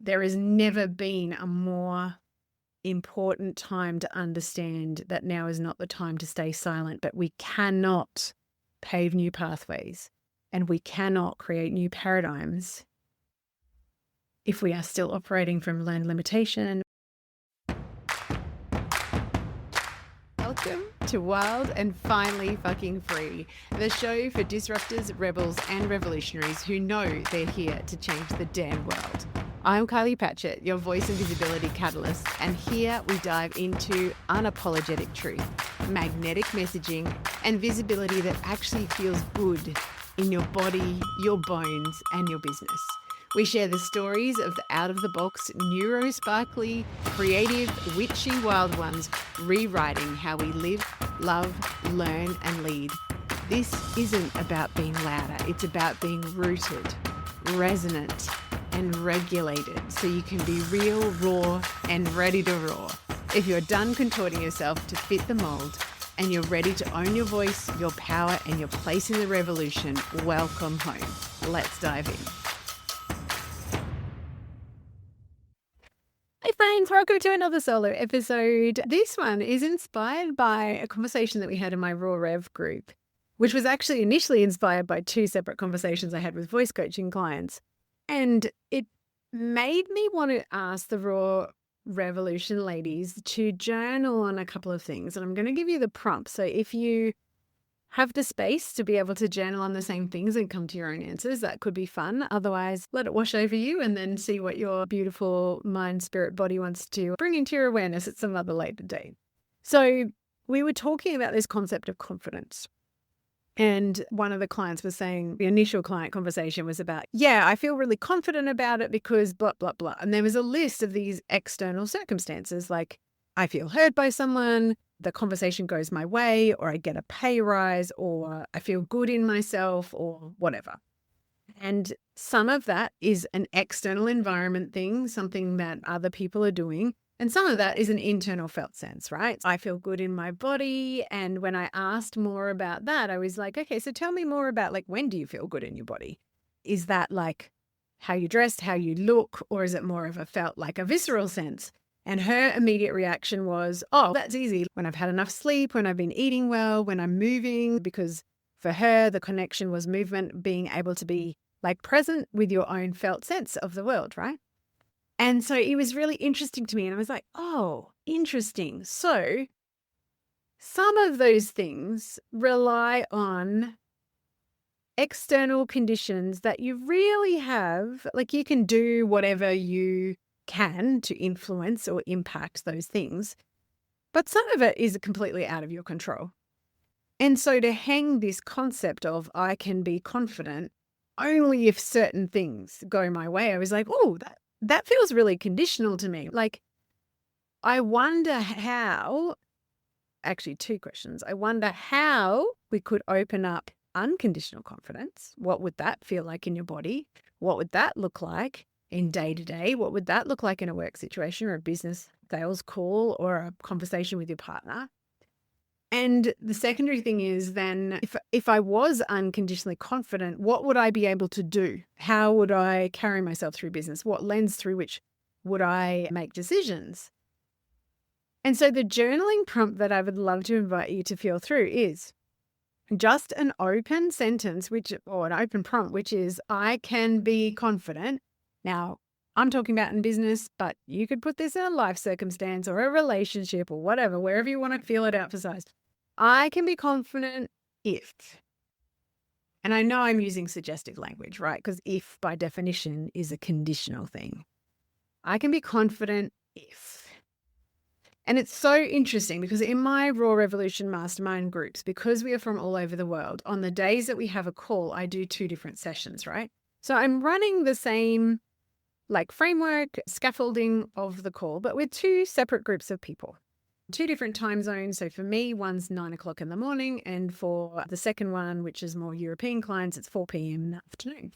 There has never been a more important time to understand that now is not the time to stay silent, but we cannot pave new pathways and we cannot create new paradigms if we are still operating from learned limitation. Welcome to Wild and Finally Fucking Free, the show for disruptors, rebels, and revolutionaries who know they're here to change the damn world. I'm Kylie Patchett, your voice and visibility catalyst, and here we dive into unapologetic truth, magnetic messaging, and visibility that actually feels good in your body, your bones, and your business. We share the stories of the out-of-the-box, neuro-sparkly, creative, witchy wild ones, rewriting how we live, love, learn, and lead. This isn't about being louder. It's about being rooted, resonant, and regulated so you can be real, raw, and ready to roar. If you're done contorting yourself to fit the mold and you're ready to own your voice, your power, and your place in the revolution, welcome home. Let's dive in. Hey friends, welcome to another solo episode. This one is inspired by a conversation that we had in my Raw Rev group, which was actually initially inspired by two separate conversations I had with voice coaching clients. And it made me want to ask the Raw Revolution ladies to journal on a couple of things. And I'm going to give you the prompt. So if you have the space to be able to journal on the same things and come to your own answers, that could be fun. Otherwise, let it wash over you and then see what your beautiful mind, spirit, body wants to bring into your awareness at some other later date. So we were talking about this concept of confidence. And one of the clients was saying, the initial client conversation was about, yeah, I feel really confident about it because blah, blah, blah. And there was a list of these external circumstances, like I feel heard by someone, the conversation goes my way, or I get a pay rise, or I feel good in myself, or whatever. And some of that is an external environment thing, something that other people are doing. And some of that is an internal felt sense, right? I feel good in my body. And when I asked more about that, I was like, okay, so tell me more about like, when do you feel good in your body? Is that like how you dressed, how you look, or is it more of a felt like a visceral sense? And her immediate reaction was, oh, that's easy. When I've had enough sleep, when I've been eating well, when I'm moving, because for her, the connection was movement, being able to be like present with your own felt sense of the world, right? And so it was really interesting to me. And I was like, oh, interesting. So some of those things rely on external conditions that you really have, like you can do whatever you can to influence or impact those things, but some of it is completely out of your control. And so to hang this concept of I can be confident only if certain things go my way, I was like, oh, that feels really conditional to me. Like, I wonder how, actually two questions. I wonder how we could open up unconditional confidence. What would that feel like in your body? What would that look like in day to day? What would that look like in a work situation or a business sales call or a conversation with your partner? And the secondary thing is then if I was unconditionally confident, what would I be able to do? How would I carry myself through business? What lens through which would I make decisions? And so the journaling prompt that I would love to invite you to feel through is just an open sentence, or an open prompt, which is, I can be confident. Now, I'm talking about in business, but you could put this in a life circumstance or a relationship or whatever, wherever you want to feel it emphasized. I can be confident if, and I know I'm using suggestive language, right? Because if by definition is a conditional thing. I can be confident if. And it's so interesting because in my Raw Revolution mastermind groups, because we are from all over the world, on the days that we have a call, I do two different sessions, right? So I'm running the same like framework, scaffolding of the call, but with two separate groups of people, two different time zones. So for me, one's 9 o'clock in the morning. And for the second one, which is more European clients, it's 4 p.m. in the afternoon.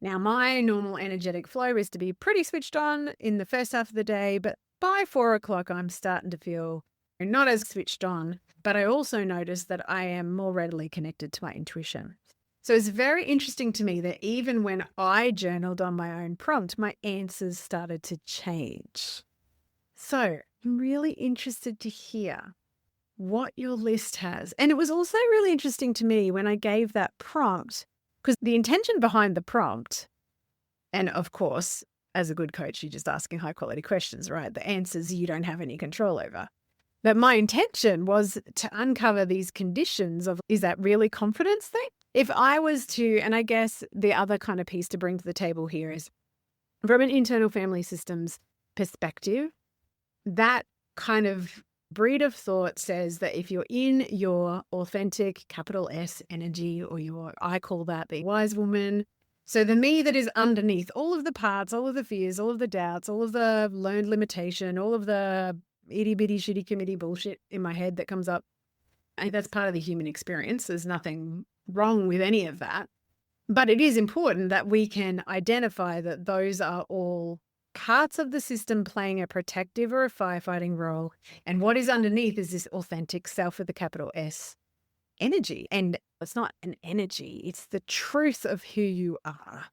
Now, my normal energetic flow is to be pretty switched on in the first half of the day, but by 4 o'clock, I'm starting to feel not as switched on, but I also notice that I am more readily connected to my intuition. So it's very interesting to me that even when I journaled on my own prompt, my answers started to change. So I'm really interested to hear what your list has. And it was also really interesting to me when I gave that prompt, because the intention behind the prompt, and of course, as a good coach, you're just asking high quality questions, right? The answers you don't have any control over. But my intention was to uncover these conditions of, is that really confidence thing? If I was to, and I guess the other kind of piece to bring to the table here is from an internal family systems perspective, that kind of breed of thought says that if you're in your authentic capital S energy, or your, I call that the wise woman. So the me that is underneath all of the parts, all of the fears, all of the doubts, all of the learned limitation, all of the itty bitty shitty committee bullshit in my head that comes up. And that's part of the human experience. There's nothing wrong with any of that. But it is important that we can identify that those are all parts of the system playing a protective or a firefighting role. And what is underneath is this authentic self with the capital S energy. And it's not an energy, it's the truth of who you are.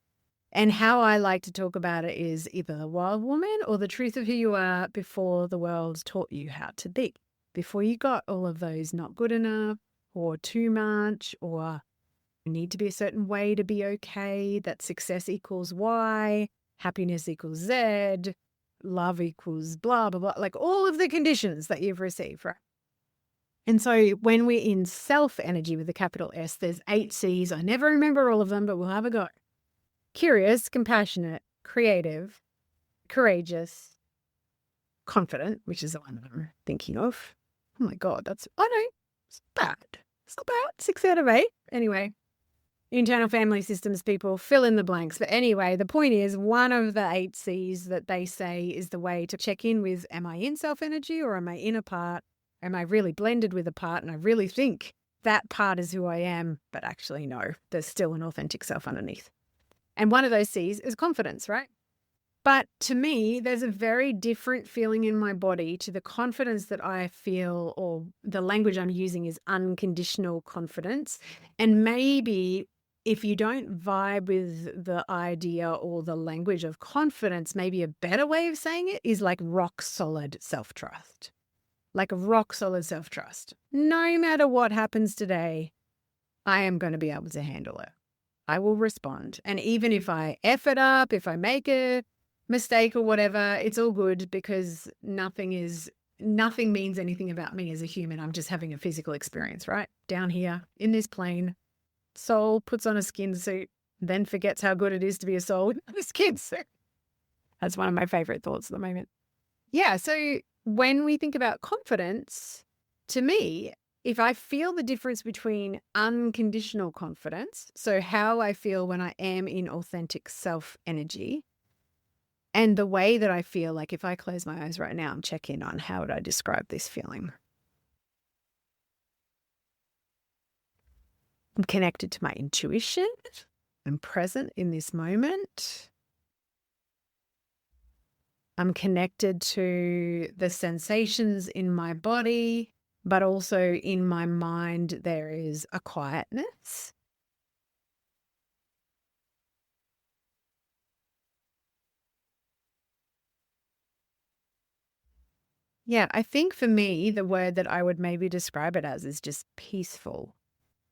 And how I like to talk about it is either the wild woman or the truth of who you are before the world taught you how to be. Before you got all of those not good enough or too much, or you need to be a certain way to be okay, that success equals Y, happiness equals Z, love equals blah, blah, blah, like all of the conditions that you've received, right? And so when we're in self energy with the capital S, there's 8 C's. I never remember all of them, but we'll have a go. Curious, compassionate, creative, courageous, confident, which is the one that I'm thinking of. Oh my God, I know, it's bad. It's not bad. 6 out of 8. Anyway, internal family systems people, fill in the blanks. But anyway, the point is, one of the 8 C's that they say is the way to check in with, am I in self energy or am I in a part? Am I really blended with a part? And I really think that part is who I am, but actually no, there's still an authentic self underneath. And one of those C's is confidence, right? But to me, there's a very different feeling in my body to the confidence that I feel, or the language I'm using is unconditional confidence. And maybe if you don't vibe with the idea or the language of confidence, maybe a better way of saying it is like rock solid self-trust. Like a rock solid self-trust. No matter what happens today, I am going to be able to handle it. I will respond. And even if I F it up, if I make a mistake or whatever, it's all good, because nothing means anything about me as a human. I'm just having a physical experience, right? Down here in this plane, soul puts on a skin suit, then forgets how good it is to be a soul with a skin suit. That's one of my favorite thoughts at the moment. Yeah. So when we think about confidence, to me, if I feel the difference between unconditional confidence, so how I feel when I am in authentic self energy, and the way that I feel, like if I close my eyes right now and check in on how would I describe this feeling. I'm connected to my intuition. I'm present in this moment. I'm connected to the sensations in my body, but also in my mind, there is a quietness. Yeah, I think for me, the word that I would maybe describe it as is just peaceful.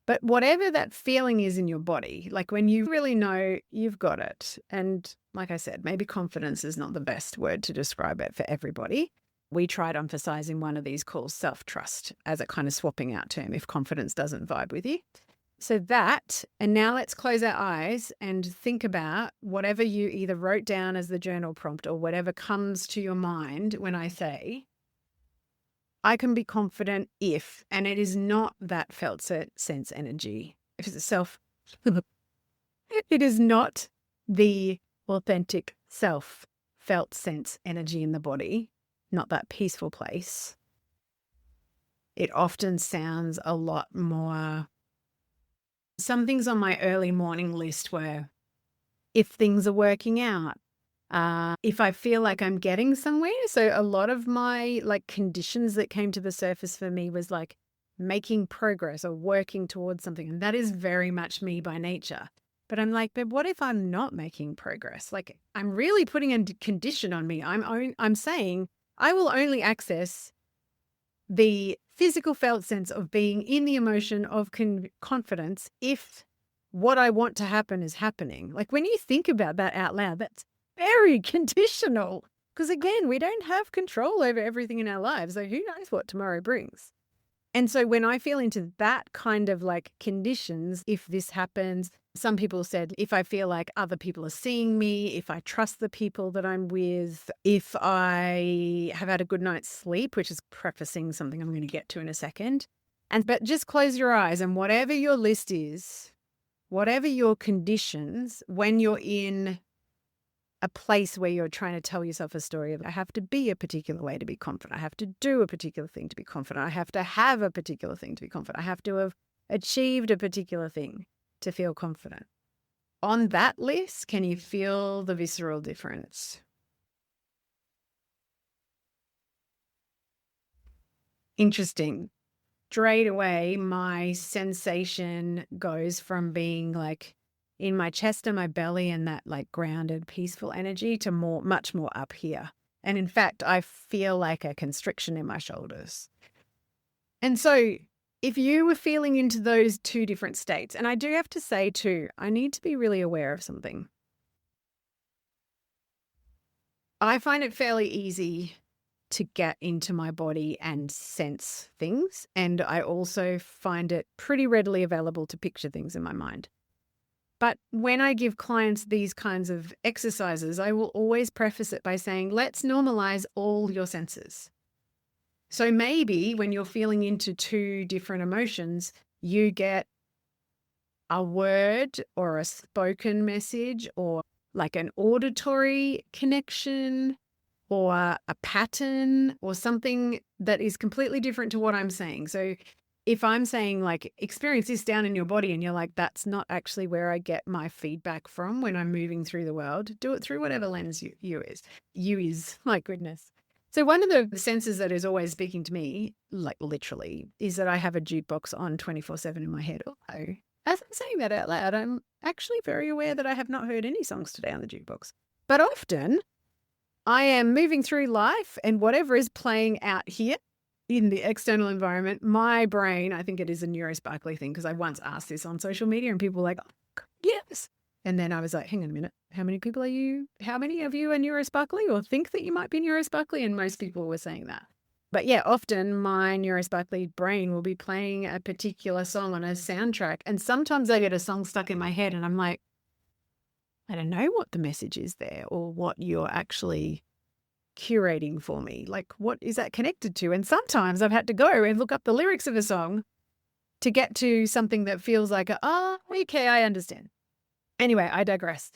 But whatever that feeling is in your body, like when you really know you've got it. And like I said, maybe confidence is not the best word to describe it for everybody. We tried emphasizing one of these called self-trust as a kind of swapping out term if confidence doesn't vibe with you. So that, and now let's close our eyes and think about whatever you either wrote down as the journal prompt or whatever comes to your mind when I say, I can be confident if, and it is not that felt sense energy. If it's a self, it is not the authentic self felt sense energy in the body, not that peaceful place. It often sounds a lot more. Some things on my early morning list were, if things are working out, if I feel like I'm getting somewhere. So a lot of my like conditions that came to the surface for me was like making progress or working towards something. And that is very much me by nature. But I'm like, but what if I'm not making progress? Like, I'm really putting a condition on me. I'm saying I will only access the physical felt sense of being in the emotion of confidence if what I want to happen is happening. Like, when you think about that out loud, that's very conditional. Because again, we don't have control over everything in our lives. So who knows what tomorrow brings? And so when I feel into that kind of like conditions, if this happens, some people said, if I feel like other people are seeing me, if I trust the people that I'm with, if I have had a good night's sleep, which is prefacing something I'm going to get to in a second. But just close your eyes, and whatever your list is, whatever your conditions, when you're in a place where you're trying to tell yourself a story of, I have to be a particular way to be confident. I have to do a particular thing to be confident. I have to have a particular thing to be confident. I have to have achieved a particular thing to feel confident. On that list, can you feel the visceral difference? Interesting. Straight away, my sensation goes from being like in my chest and my belly and that like grounded, peaceful energy to much more up here. And in fact, I feel like a constriction in my shoulders. And so if you were feeling into those two different states, and I do have to say too, I need to be really aware of something. I find it fairly easy to get into my body and sense things. And I also find it pretty readily available to picture things in my mind. But when I give clients these kinds of exercises, I will always preface it by saying, let's normalize all your senses. So maybe when you're feeling into two different emotions, you get a word or a spoken message or like an auditory connection or a pattern or something that is completely different to what I'm saying. So if I'm saying like, experience this down in your body, and you're like, that's not actually where I get my feedback from when I'm moving through the world, do it through whatever lens you is, my goodness. So one of the senses that is always speaking to me, like literally, is that I have a jukebox on 24/7 in my head. Although, as I'm saying that out loud, I'm actually very aware that I have not heard any songs today on the jukebox. But often I am moving through life, and whatever is playing out here in the external environment, my brain, I think it is a neurosparkly thing, because I once asked this on social media and people were like, oh, yes. And then I was like, hang on a minute. How many of you are neurosparkly or think that you might be neurosparkly? And most people were saying that. But yeah, often my neurosparkly brain will be playing a particular song on a soundtrack. And sometimes I get a song stuck in my head and I'm like, I don't know what the message is there or what you're actually curating for me. Like, what is that connected to? And sometimes I've had to go and look up the lyrics of a song to get to something that feels like, okay, I understand. Anyway, I digress.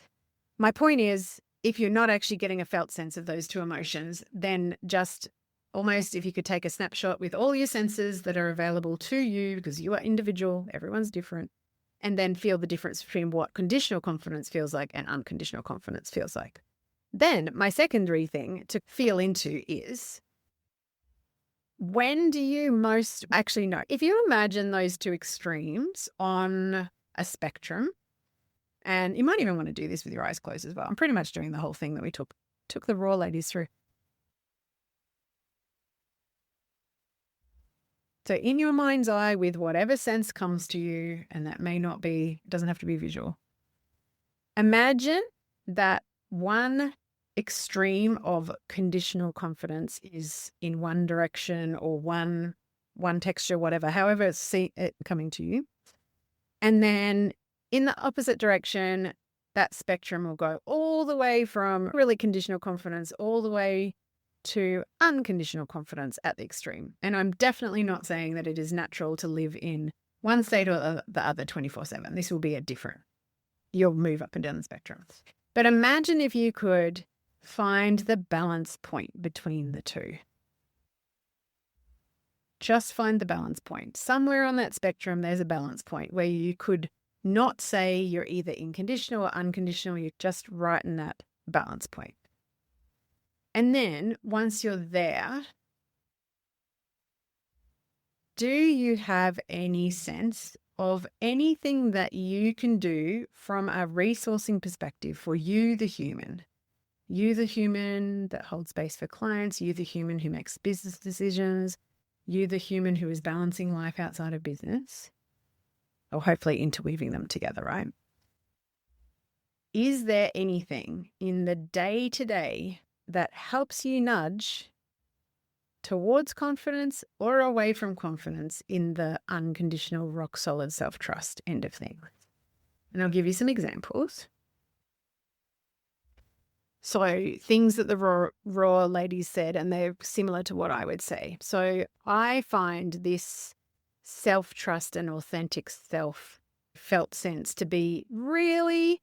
My point is, if you're not actually getting a felt sense of those two emotions, then just almost if you could take a snapshot with all your senses that are available to you, because you are individual, everyone's different, and then feel the difference between what conditional confidence feels like and unconditional confidence feels like. Then my secondary thing to feel into is, when do you most actually know? If you imagine those two extremes on a spectrum, and you might even want to do this with your eyes closed as well. I'm pretty much doing the whole thing that we took the raw ladies through. So in your mind's eye, with whatever sense comes to you, and that doesn't have to be visual. Imagine that one extreme of conditional confidence is in one direction or one texture, whatever, however it's coming to you. And then in the opposite direction, that spectrum will go all the way from really conditional confidence all the way to unconditional confidence at the extreme. And I'm definitely not saying that it is natural to live in one state or the other 24/7. This will be you'll move up and down the spectrum. But imagine if you could find the balance point between the two. Just find the balance point. Somewhere on that spectrum, there's a balance point where you could not say you're either in conditional or unconditional. You're just right in that balance point. And then once you're there, Do you have any sense of anything that you can do from a resourcing perspective for you, the human? You, the human that holds space for clients, you, the human who makes business decisions, you, the human who is balancing life outside of business, or hopefully interweaving them together, right? Is there anything in the day-to-day that helps you nudge towards confidence or away from confidence in the unconditional, rock-solid self-trust end of things? And I'll give you some examples. So things that the raw ladies said, and they're similar to what I would say. So I find this self-trust and authentic self-felt sense to be really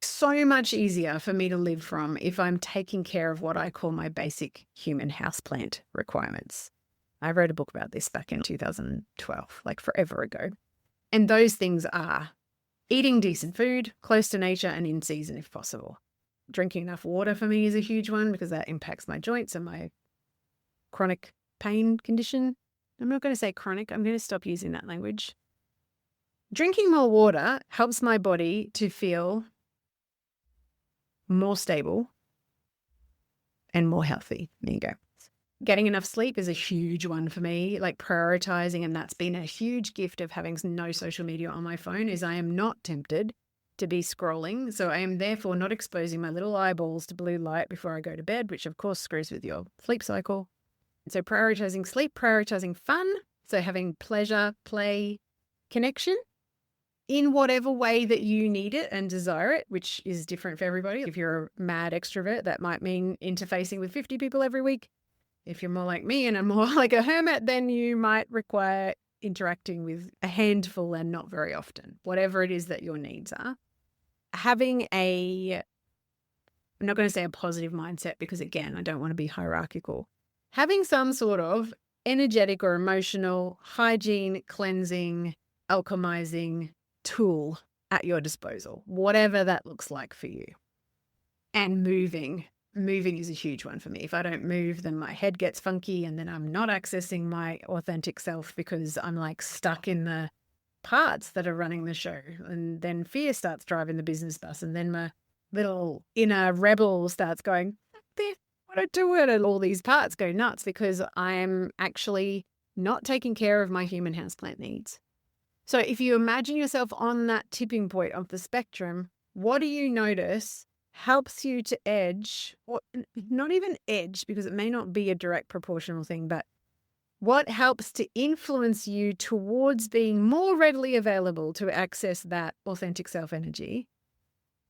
so much easier for me to live from if I'm taking care of what I call my basic human houseplant requirements. I wrote a book about this back in 2012, like forever ago. And those things are eating decent food, close to nature, and in season if possible. Drinking enough water for me is a huge one because that impacts my joints and my chronic pain condition. I'm not going to say chronic. I'm going to stop using that language. Drinking more water helps my body to feel more stable and more healthy. There you go. Getting enough sleep is a huge one for me, like prioritizing. And that's been a huge gift of having no social media on my phone is I am not tempted to be scrolling. So I am therefore not exposing my little eyeballs to blue light before I go to bed, which of course screws with your sleep cycle. So prioritizing sleep, prioritizing fun. So having pleasure, play, connection in whatever way that you need it and desire it, which is different for everybody. If you're a mad extrovert, that might mean interfacing with 50 people every week. If you're more like me and I'm more like a hermit, then you might require interacting with a handful and not very often, whatever it is that your needs are. Having I'm not going to say a positive mindset because, again, I don't want to be hierarchical. Having some sort of energetic or emotional hygiene, cleansing, alchemizing tool at your disposal, whatever that looks like for you. And moving is a huge one for me. If I don't move, then my head gets funky and then I'm not accessing my authentic self because I'm like stuck in the parts that are running the show. And then fear starts driving the business bus and then my little inner rebel starts going, what do I do it? And all these parts go nuts because I'm actually not taking care of my human houseplant needs. So if you imagine yourself on that tipping point of the spectrum, what do you notice helps you to edge, or not even edge because it may not be a direct proportional thing, but what helps to influence you towards being more readily available to access that authentic self energy?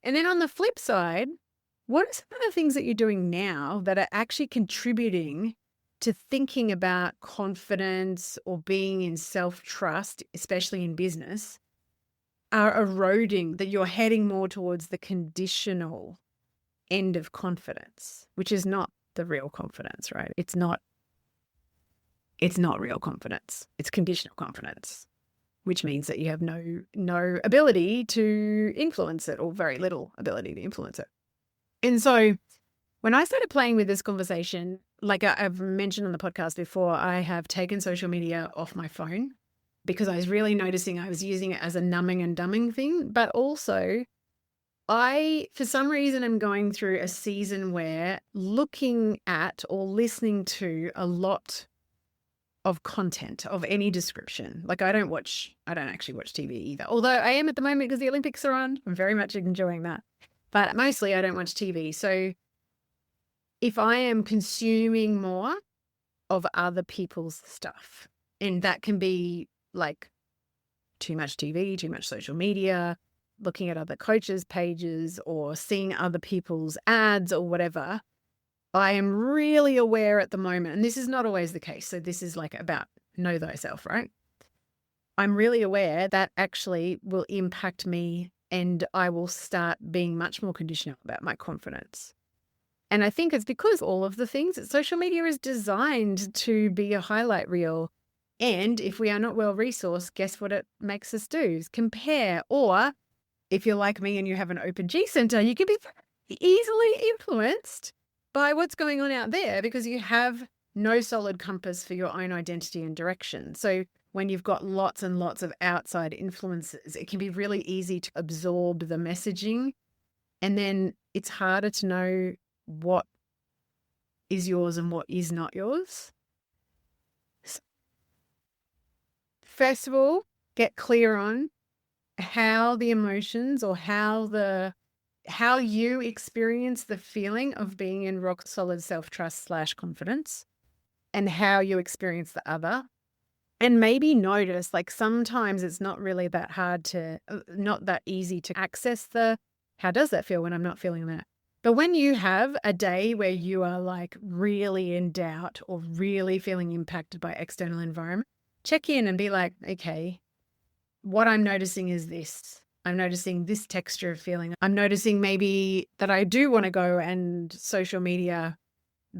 And then on the flip side, what are some of the things that you're doing now that are actually contributing to thinking about confidence or being in self-trust, especially in business, are eroding, that you're heading more towards the conditional end of confidence, which is not the real confidence, right? It's not real confidence. It's conditional confidence, which means that you have no ability to influence it or very little ability to influence it. And so when I started playing with this conversation, like I've mentioned on the podcast before, I have taken social media off my phone because I was really noticing I was using it as a numbing and dumbing thing. But also for some reason, I'm going through a season where looking at or listening to a lot of content of any description. Like I don't actually watch TV either. Although I am at the moment because the Olympics are on. I'm very much enjoying that. But mostly I don't watch TV. So if I am consuming more of other people's stuff, and that can be like too much TV, too much social media, looking at other coaches' pages or seeing other people's ads or whatever, I am really aware at the moment, and this is not always the case. So this is like about know thyself, right? I'm really aware that actually will impact me and I will start being much more conditional about my confidence. And I think it's because all of the things that social media is designed to be a highlight reel. And if we are not well resourced, guess what it makes us do? Is compare. Or if you're like me and you have an open G center, you can be easily influenced by what's going on out there because you have no solid compass for your own identity and direction. So when you've got lots and lots of outside influences, it can be really easy to absorb the messaging. And then it's harder to know what is yours and what is not yours. First of all, get clear on how the emotions or how you experience the feeling of being in rock solid self-trust / confidence, and how you experience the other. And maybe notice, like, sometimes it's not really that hard not that easy to access how does that feel when I'm not feeling that? But when you have a day where you are like really in doubt or really feeling impacted by external environment, check in and be like, okay, what I'm noticing is this. I'm noticing this texture of feeling. I'm noticing maybe that I do want to go and social media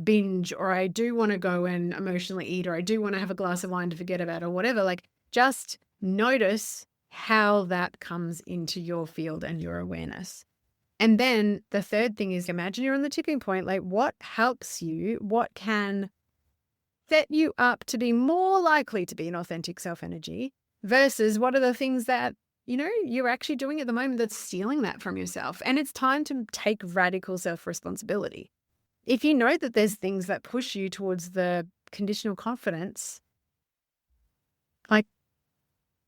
binge, or I do want to go and emotionally eat, or I do want to have a glass of wine to forget about, or whatever. Like, just notice how that comes into your field and your awareness. And then the third thing is, imagine you're on the tipping point. Like, what helps you? What can set you up to be more likely to be an authentic self-energy versus what are the things that, you're actually doing at the moment that's stealing that from yourself? And it's time to take radical self-responsibility. If you know that there's things that push you towards the conditional confidence, like,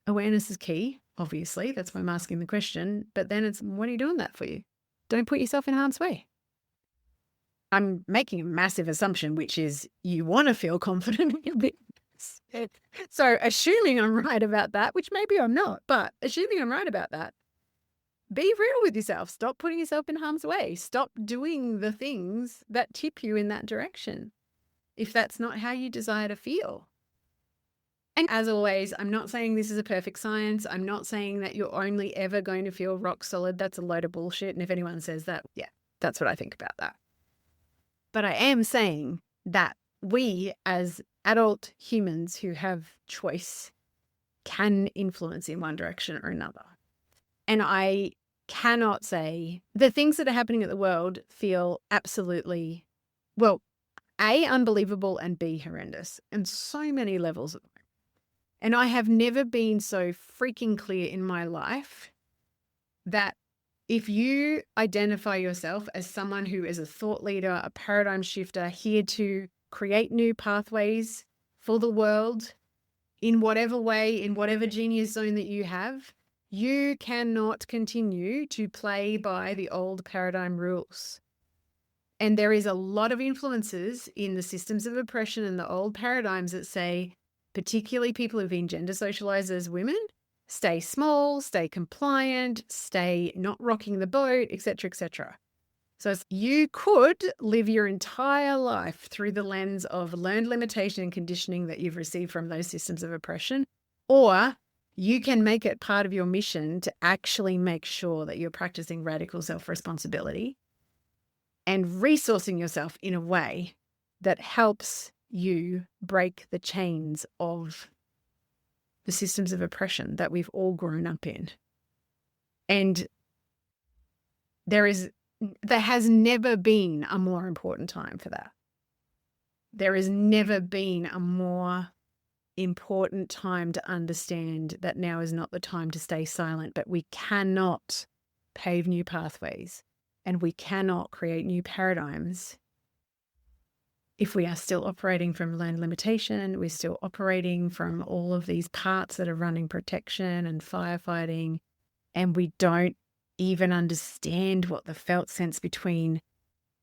awareness is key, obviously. That's why I'm asking the question. But then it's, what are you doing that for you? Don't put yourself in harm's way. I'm making a massive assumption, which is you want to feel confident in your business. So assuming I'm right about that, which maybe I'm not, but assuming I'm right about that, be real with yourself. Stop putting yourself in harm's way. Stop doing the things that tip you in that direction, if that's not how you desire to feel. And as always, I'm not saying this is a perfect science. I'm not saying that you're only ever going to feel rock solid. That's a load of bullshit. And if anyone says that, yeah, that's what I think about that. But I am saying that we as adult humans who have choice can influence in one direction or another. And I cannot say the things that are happening in the world feel absolutely, well, A, unbelievable, and B, horrendous, and so many levels of it. And I have never been so freaking clear in my life that if you identify yourself as someone who is a thought leader, a paradigm shifter, here to create new pathways for the world in whatever way, in whatever genius zone that you have, you cannot continue to play by the old paradigm rules. And there is a lot of influences in the systems of oppression and the old paradigms that say, particularly people who've been gender socialized as women, stay small, stay compliant, stay not rocking the boat, etc., etc. So you could live your entire life through the lens of learned limitation and conditioning that you've received from those systems of oppression, or you can make it part of your mission to actually make sure that you're practicing radical self-responsibility and resourcing yourself in a way that helps you break the chains of the systems of oppression that we've all grown up in. And there has never been a more important time for that. There has never been a more important time to understand that now is not the time to stay silent, but we cannot pave new pathways and we cannot create new paradigms if we are still operating from learned limitation. We're still operating from all of these parts that are running protection and firefighting, and we don't even understand what the felt sense between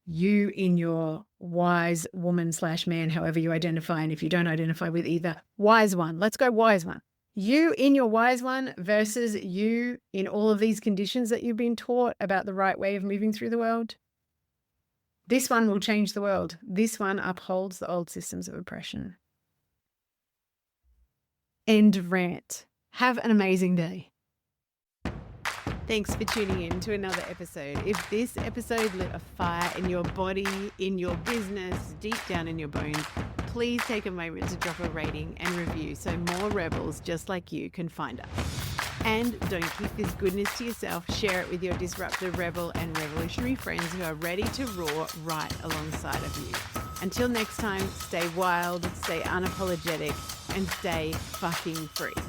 you in your wise woman / man, however you identify, and if you don't identify with either, wise one, let's go wise one. You in your wise one versus you in all of these conditions that you've been taught about the right way of moving through the world. This one will change the world. This one upholds the old systems of oppression. End rant. Have an amazing day. Thanks for tuning in to another episode. If this episode lit a fire in your body, in your business, deep down in your bones, please take a moment to drop a rating and review so more rebels just like you can find us. And don't keep this goodness to yourself. Share it with your disruptive rebel and revolutionary friends who are ready to roar right alongside of you. Until next time, stay wild, stay unapologetic, and stay fucking free.